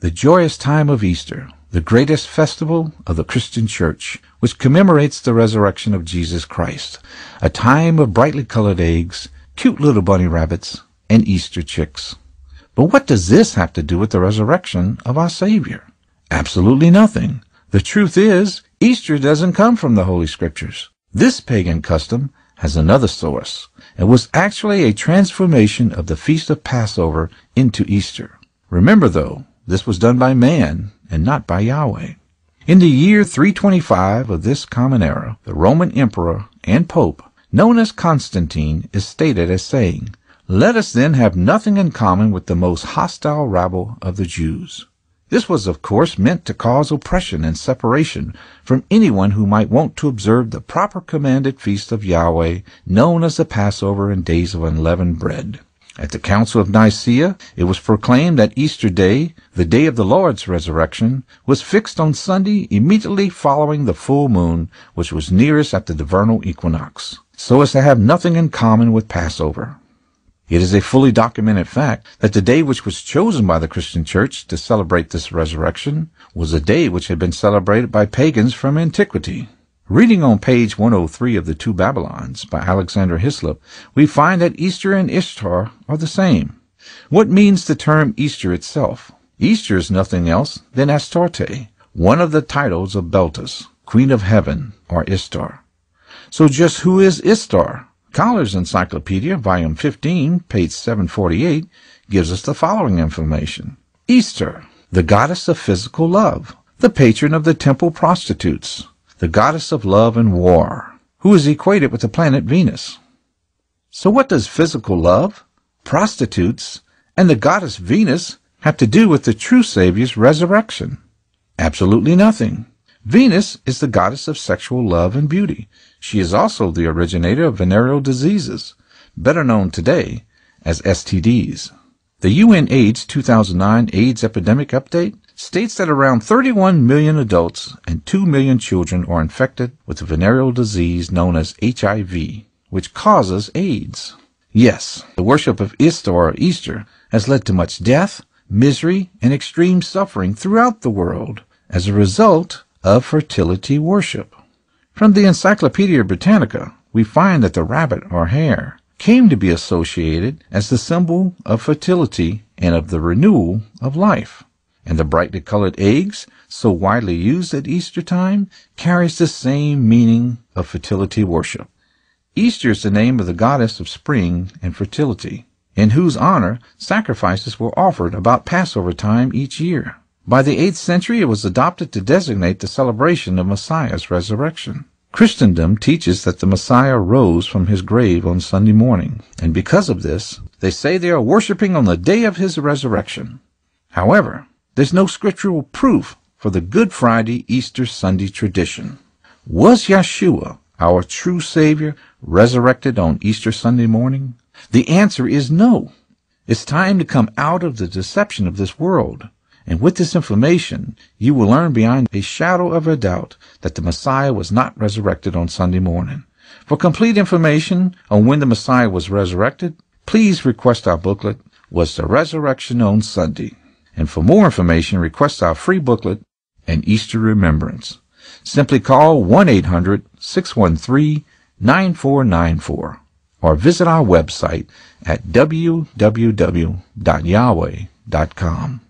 The joyous time of Easter, the greatest festival of the Christian Church, which commemorates the resurrection of Jesus Christ, a time of brightly colored eggs, cute little bunny rabbits, and Easter chicks. But what does this have to do with the resurrection of our Savior? Absolutely nothing. The truth is, Easter doesn't come from the Holy Scriptures. This pagan custom has another source. It was actually a transformation of the Feast of Passover into Easter. Remember, though, this was done by man and not by Yahweh. In the year 325 of this common era, the Roman emperor and pope, known as Constantine, is stated as saying, "Let us then have nothing in common with the most hostile rabble of the Jews." This was, of course, meant to cause oppression and separation from anyone who might want to observe the proper commanded feast of Yahweh, known as the Passover and Days of Unleavened Bread. At the Council of Nicaea, it was proclaimed that Easter Day, the day of the Lord's resurrection, was fixed on Sunday immediately following the full moon, which was nearest at the vernal equinox, so as to have nothing in common with Passover. It is a fully documented fact that the day which was chosen by the Christian Church to celebrate this resurrection was a day which had been celebrated by pagans from antiquity. Reading on page 103 of The Two Babylons by Alexander Hislop, we find that Easter and Ishtar are the same. What means the term Easter itself? Easter is nothing else than Astarte, one of the titles of Beltis, Queen of Heaven, or Ishtar. So just who is Ishtar? Colliers Encyclopedia, Volume 15, page 748, gives us the following information. Easter, the goddess of physical love, the patron of the temple prostitutes, the goddess of love and war, who is equated with the planet Venus. So what does physical love, prostitutes, and the goddess Venus have to do with the true Savior's resurrection? Absolutely nothing. Venus is the goddess of sexual love and beauty. She is also the originator of venereal diseases, better known today as STDs. The UN AIDS 2009 AIDS Epidemic Update states that around 31 million adults and 2 million children are infected with a venereal disease known as HIV, which causes AIDS. Yes, the worship of Ishtar or Easter has led to much death, misery, and extreme suffering throughout the world as a result of fertility worship. From the Encyclopedia Britannica, we find that the rabbit or hare came to be associated as the symbol of fertility and of the renewal of life. And the brightly colored eggs, so widely used at Easter time, carries the same meaning of fertility worship. Easter is the name of the goddess of spring and fertility, in whose honor sacrifices were offered about Passover time each year. By the 8th century, it was adopted to designate the celebration of Messiah's resurrection. Christendom teaches that the Messiah rose from his grave on Sunday morning, and because of this, they say they are worshiping on the day of his resurrection. However, there's no scriptural proof for the Good Friday Easter Sunday tradition. Was Yeshua, our true Savior, resurrected on Easter Sunday morning? The answer is no. It's time to come out of the deception of this world. And with this information, you will learn beyond a shadow of a doubt that the Messiah was not resurrected on Sunday morning. For complete information on when the Messiah was resurrected, please request our booklet, Was the Resurrection on Sunday? And for more information, request our free booklet, An Easter Remembrance. Simply call 1-800-613-9494 or visit our website at www.yahweh.com.